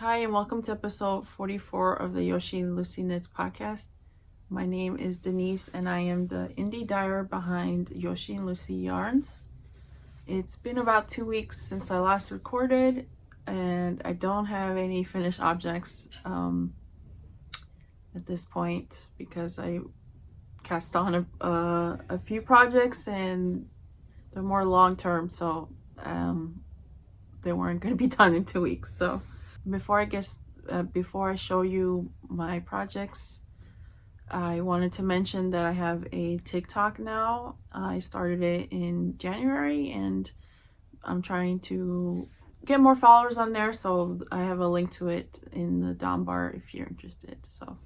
Hi, and welcome to episode 44 of the Yoshi and Lucy Knits podcast. My name is Denise, and I am the indie dyer behind Yoshi and Lucy Yarns. It's been about 2 weeks since I last recorded, and I don't have any finished objects at this point because I cast on a few projects, and they're more long-term, so they weren't going to be done in 2 weeks. So before I show you my projects, I wanted to mention that I have a TikTok now. I started it in January, and I'm trying to get more followers on there, so I have a link to it in the down bar if you're interested. So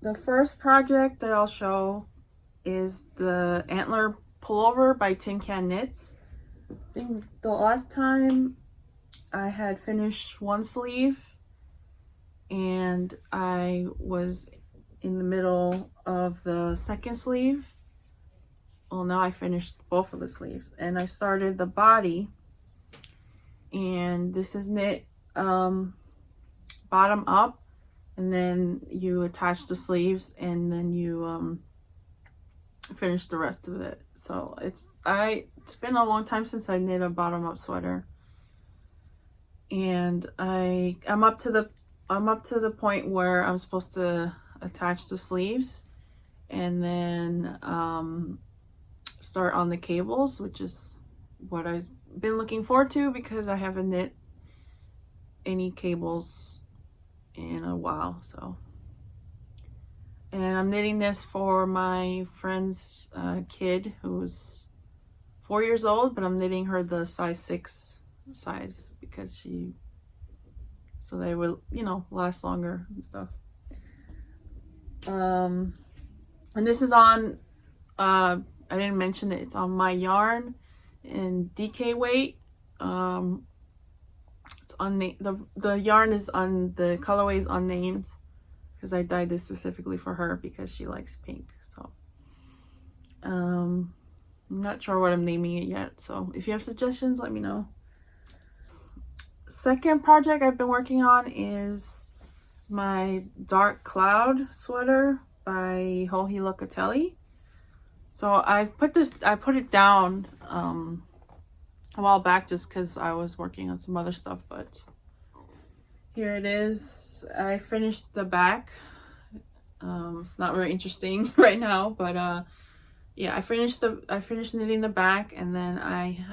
the first project that I'll show is the antler pullover by Tin Can Knits. I think the last time I had finished one sleeve, and I was in the middle of the second sleeve. Well, now I finished both of the sleeves, and I started the body, and this is knit bottom up, and then you attach the sleeves, and then you finish the rest of it. So it's been a long time since I knit a bottom up sweater. And I'm up to the point where I'm supposed to attach the sleeves and then start on the cables, which is what I've been looking forward to because I haven't knit any cables in a while. So, and I'm knitting this for my friend's kid who's 4 years old, but I'm knitting her the size 6 size because so they will, last longer and stuff. And this is on, I didn't mention it, it's on my yarn in DK weight. It's the yarn is on, the colorway is unnamed because I dyed this specifically for her because she likes pink. So I'm not sure what I'm naming it yet, so if you have suggestions, let me know. Second project I've been working on is my dark cloud sweater by Hohi Locatelli. So I put it down a while back just because I was working on some other stuff, but here it is. I finished the back. It's not very interesting right now, but yeah, I finished knitting the back, and then I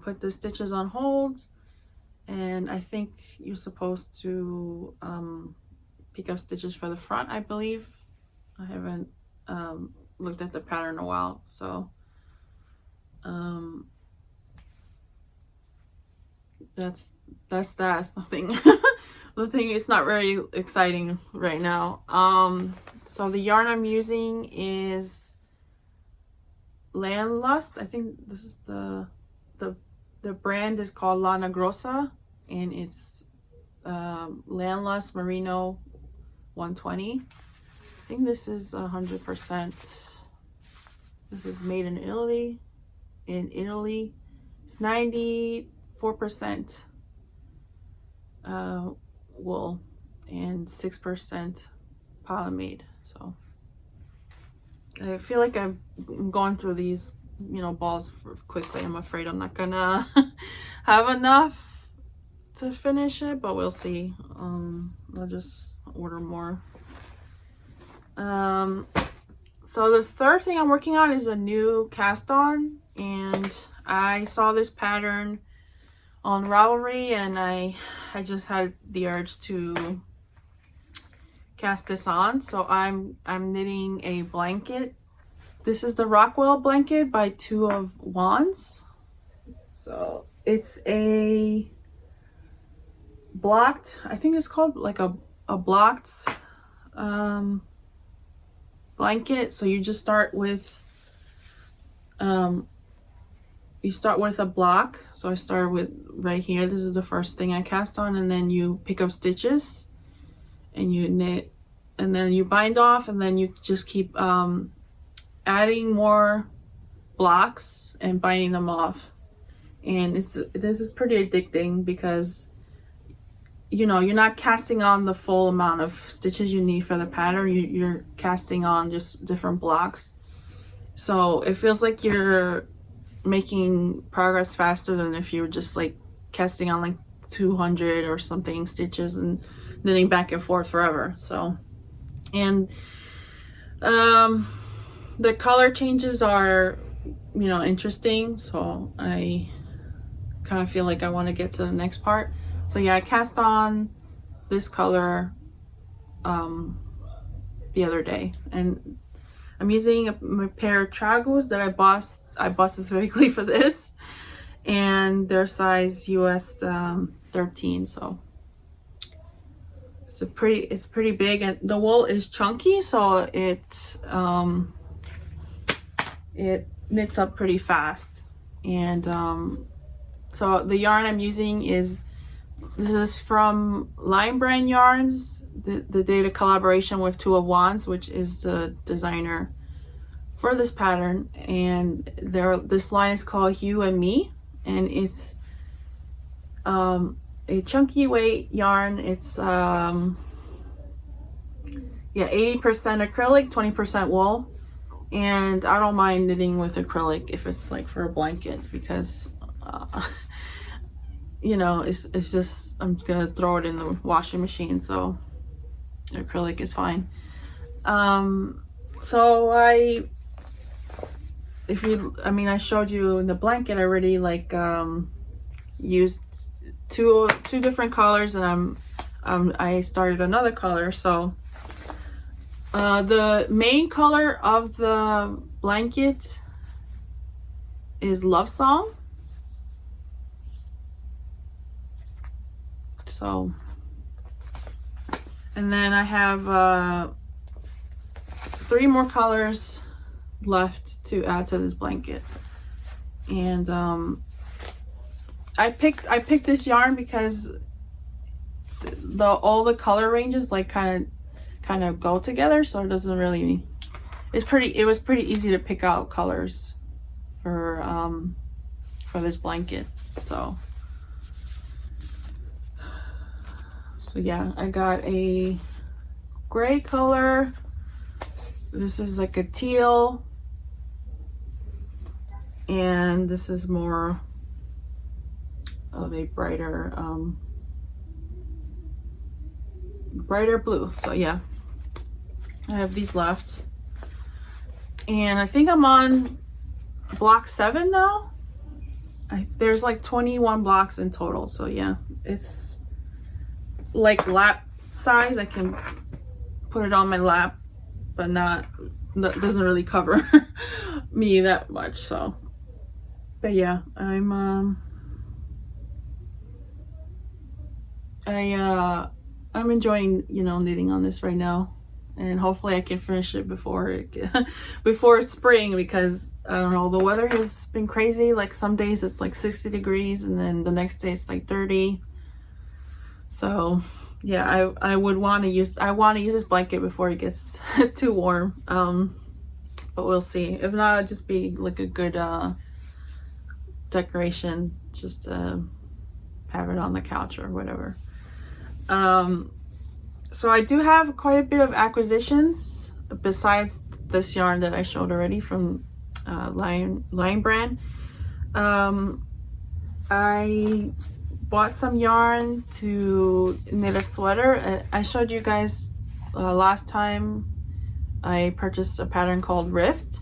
put the stitches on hold. And I think you're supposed to pick up stitches for the front, I believe. I haven't looked at the pattern in a while, so that's that. It's nothing. It's not very exciting right now. So the yarn I'm using is Landlust. I think this is the brand is called Lana Grossa, and it's Landlust Merino 120. I think this is 100%. This is made in Italy. It's 94% wool and 6% polyamide. So I feel like I'm going through these balls quickly. I'm afraid I'm not gonna have enough to finish it, but we'll see. I'll just order more. So the third thing I'm working on is a new cast on, and I saw this pattern on Ravelry, and I just had the urge to cast this on. So I'm knitting a blanket. This is the Rockwell blanket by Two of Wands. So it's a blocked, I think it's called like a blocked blanket. So you just start with a block. So I started with right here. This is the first thing I cast on, and then you pick up stitches and you knit, and then you bind off, and then you just keep adding more blocks and binding them off. And this is pretty addicting because, you know, you're not casting on the full amount of stitches you need for the pattern. You're casting on just different blocks. So it feels like you're making progress faster than if you were just like casting on like 200 or something stitches and knitting back and forth forever. So, and the color changes are, you know, interesting. So I kind of feel like I want to get to the next part. So yeah, I cast on this color the other day, and I'm using a pair of Tragos that I bought specifically for this, and they're size US 13. So it's pretty big, and the wool is chunky, so it knits up pretty fast. And so the yarn I'm using is from Lion Brand Yarns. The did a collaboration with Two of Wands, which is the designer for this pattern, and this line is called You and Me, and it's a chunky weight yarn. It's 80% acrylic, 20% wool. And I don't mind knitting with acrylic if it's like for a blanket, because you know, it's just, I'm gonna throw it in the washing machine, so acrylic is fine. So I showed you in the blanket already, like used two different colors, and I started another color. So the main color of the blanket is Love Song. So, and then I have 3 more colors left to add to this blanket. And I picked this yarn because all the color ranges like kind of go together, so it doesn't really, it was pretty easy to pick out colors for this blanket. So yeah, I got a gray color. This is like a teal, and this is more of a brighter blue. So yeah, I have these left, and I think I'm on block 7 now. There's like 21 blocks in total, so yeah, it's like lap size. I can put it on my lap, but that doesn't really cover me that much. So, but yeah, I'm enjoying, you know, knitting on this right now, and hopefully I can finish it before it's spring, because I don't know, the weather has been crazy. Like some days it's like 60 degrees, and then the next day it's like 30. So yeah, I want to use this blanket before it gets too warm. But we'll see. If not, it'll just be like a good decoration, just to have it on the couch or whatever. So I do have quite a bit of acquisitions besides this yarn that I showed already from Lion Brand. I bought some yarn to knit a sweater. I showed you guys last time I purchased a pattern called Rift,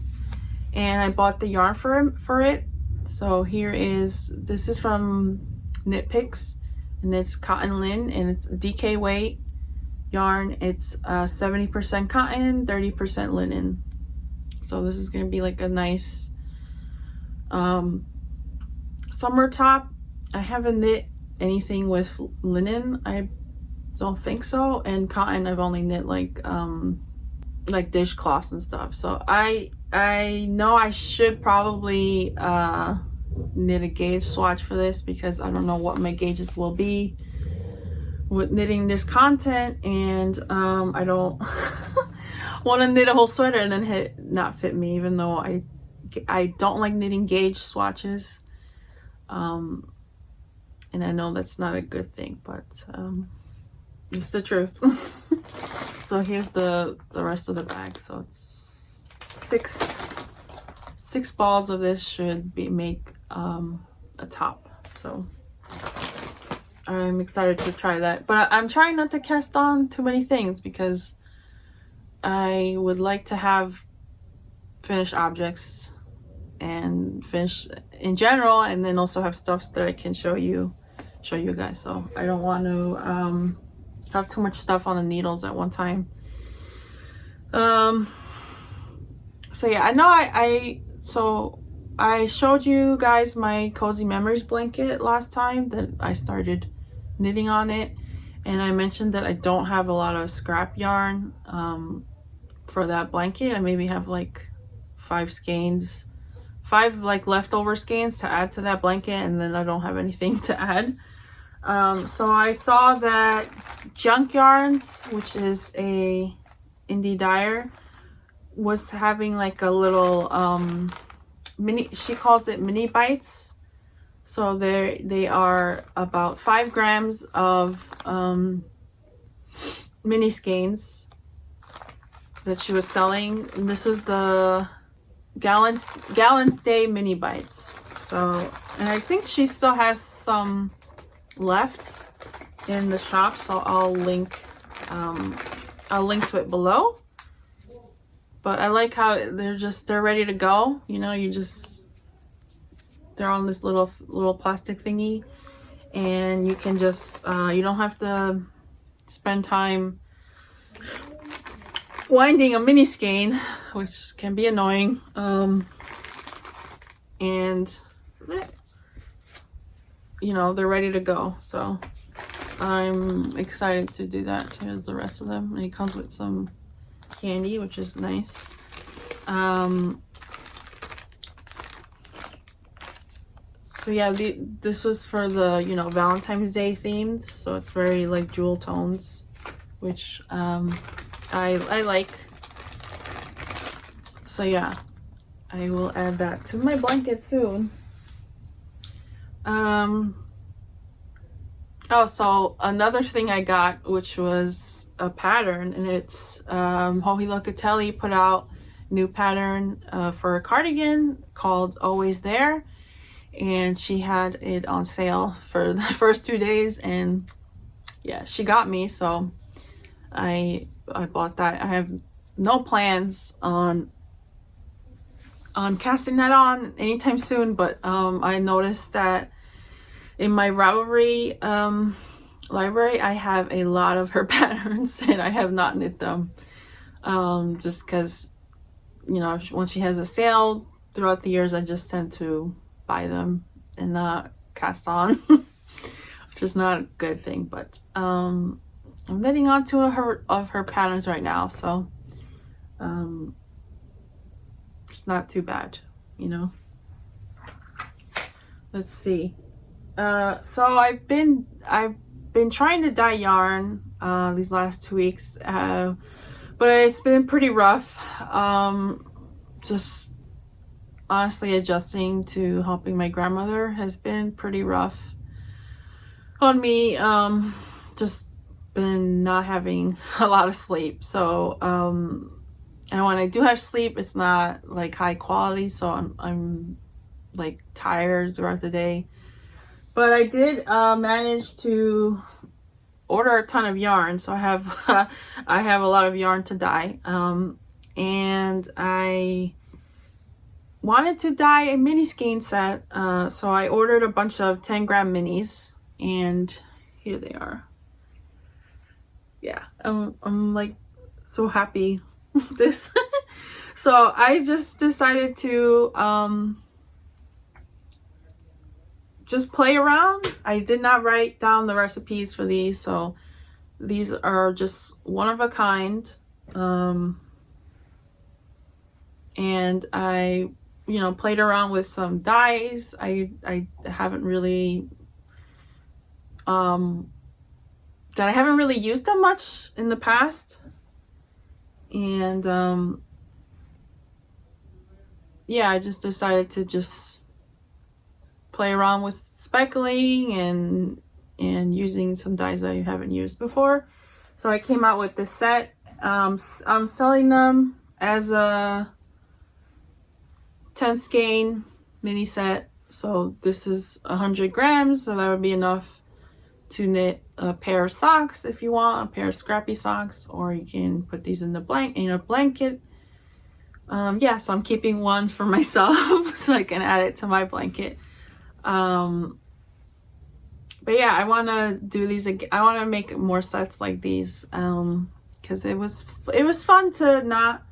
and I bought the yarn for it. So this is from Knit Picks, and it's cotton linen, and it's DK weight yarn. It's 70% cotton, 30% linen. So this is gonna be like a nice summer top. I haven't knit anything with linen, I don't think so, and cotton I've only knit like dishcloths and stuff. So I know I should probably knit a gauge swatch for this, because I don't know what my gauges will be with knitting this content, and I don't want to knit a whole sweater and then not fit me, even though I don't like knitting gauge swatches. And I know that's not a good thing, but it's the truth. So here's the rest of the bag. So it's six balls of this should make a top. So I'm excited to try that, but I'm trying not to cast on too many things because I would like to have finished objects and finish in general, and then also have stuff that I can show you guys. So I don't want to have too much stuff on the needles at one time. So yeah, I know I showed you guys my Cozy Memories blanket last time that I started knitting on it, and I mentioned that I don't have a lot of scrap yarn for that blanket. I maybe have like 5 like leftover skeins to add to that blanket, and then I don't have anything to add. So I saw that Junk Yarns, which is a indie dyer, was having like a little she calls it mini bites. So they are about 5 grams of mini skeins that she was selling. And this is the Gallons Day mini bites. So, and I think she still has some left in the shop, so I'll link to it below. But I like how they're ready to go. You know, they're on this little plastic thingy, and you can just you don't have to spend time winding a mini skein, which can be annoying. And you know, they're ready to go. So I'm excited to do that. Here's the rest of them, and it comes with some candy, which is nice. So yeah, this was for the, you know, Valentine's Day themed, so it's very like jewel tones, which I like. So yeah, I will add that to my blanket soon. Oh, so another thing I got, which was a pattern, and it's Joji Locatelli put out a new pattern for a cardigan called Always There, and she had it on sale for the first 2 days, and yeah, she got me, so I bought that. I have no plans on casting that on anytime soon, but I noticed that in my Ravelry library, I have a lot of her patterns, and I have not knit them. Just because, you know, when she has a sale throughout the years, I just tend to buy them and not cast on, which is not a good thing. But I'm knitting on two of her patterns right now, so it's not too bad, you know. Let's see. So I've been trying to dye yarn these last 2 weeks, but it's been pretty rough. Just honestly adjusting to helping my grandmother has been pretty rough on me. Just been not having a lot of sleep. So and when I do have sleep, it's not like high quality, so I'm like tired throughout the day. But I did manage to order a ton of yarn, so I have I have a lot of yarn to dye, and I wanted to dye a mini skein set, so I ordered a bunch of 10-gram minis, and here they are. Yeah, I'm like so happy with this. So I just decided to just play around. I did not write down the recipes for these, so these are just one of a kind. And I, you know, played around with some dyes. I haven't really that I haven't really used them much in the past. And yeah, I just decided to just play around with speckling and using some dyes that I haven't used before. So I came out with this set. I'm selling them as a 10 skein mini set. So this is 100 grams, so that would be enough to knit a pair of socks if you want, a pair of scrappy socks, or you can put these in a blanket. Yeah, so I'm keeping one for myself so I can add it to my blanket. But yeah, I want to do these again. I want to make more sets like these because it was fun to not,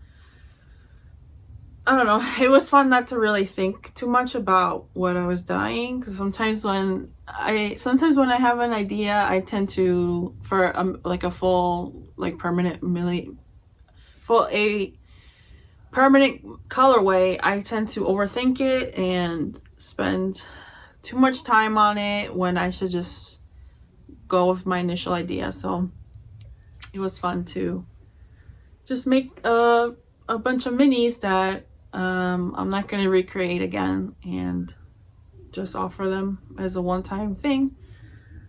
I don't know, it was fun not to really think too much about what I was dyeing, because sometimes when I have an idea, I tend to, for like a full, like permanent colorway, I tend to overthink it and spend too much time on it when I should just go with my initial idea. So it was fun to just make a bunch of minis that I'm not going to recreate again and just offer them as a one-time thing.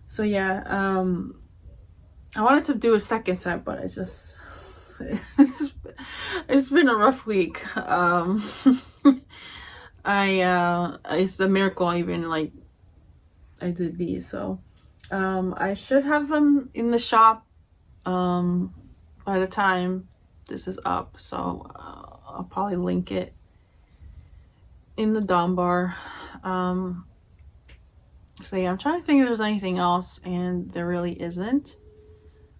So yeah, I wanted to do a second set, but it's just it's been a rough week. It's a miracle even like I did these. So I should have them in the shop by the time this is up. So I'll probably link it in the down bar. So yeah, I'm trying to think if there's anything else, and there really isn't.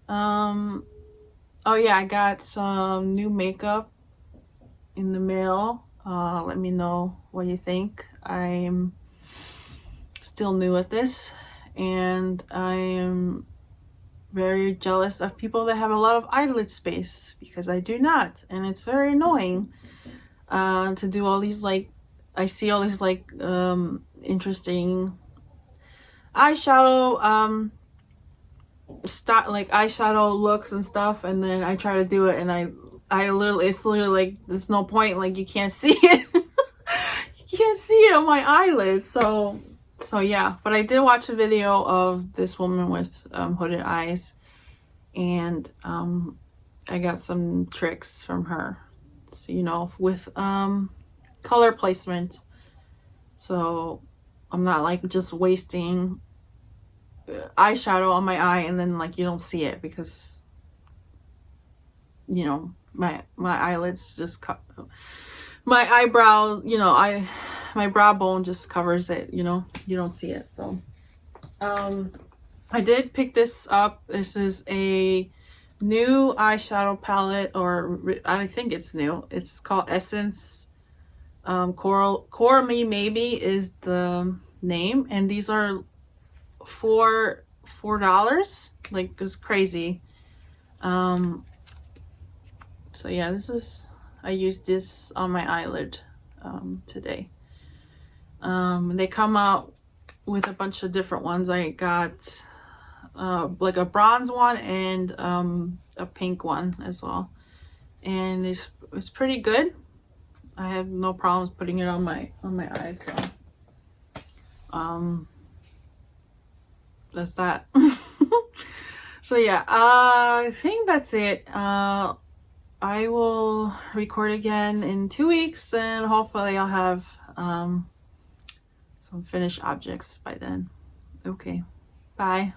Oh yeah, I got some new makeup in the mail. Let me know what you think. I'm still new at this, and I am very jealous of people that have a lot of eyelid space, because I do not, and it's very annoying to do all these, like, I see all these like interesting eyeshadow like eyeshadow looks and stuff, and then I try to do it, and it's literally like there's no point, like you can't see it. You can't see it on my eyelids. So yeah, but I did watch a video of this woman with hooded eyes, and I got some tricks from her, so, you know, with color placement, so I'm not like just wasting eyeshadow on my eye and then like you don't see it, because, you know, my eyelids just my eyebrow, you know, my brow bone just covers it, you know, you don't see it. So I did pick this up. This is a new eyeshadow palette, or I think it's new. It's called Essence Coral Me Maybe is the name, and these are $4, like it's crazy. So yeah, I used this on my eyelid today. They come out with a bunch of different ones. I got like a bronze one and a pink one as well, and it's pretty good. I have no problems putting it on my eyes. So that's that. So yeah, I think that's it. I will record again in 2 weeks, and hopefully I'll have some finished objects by then. Okay, bye.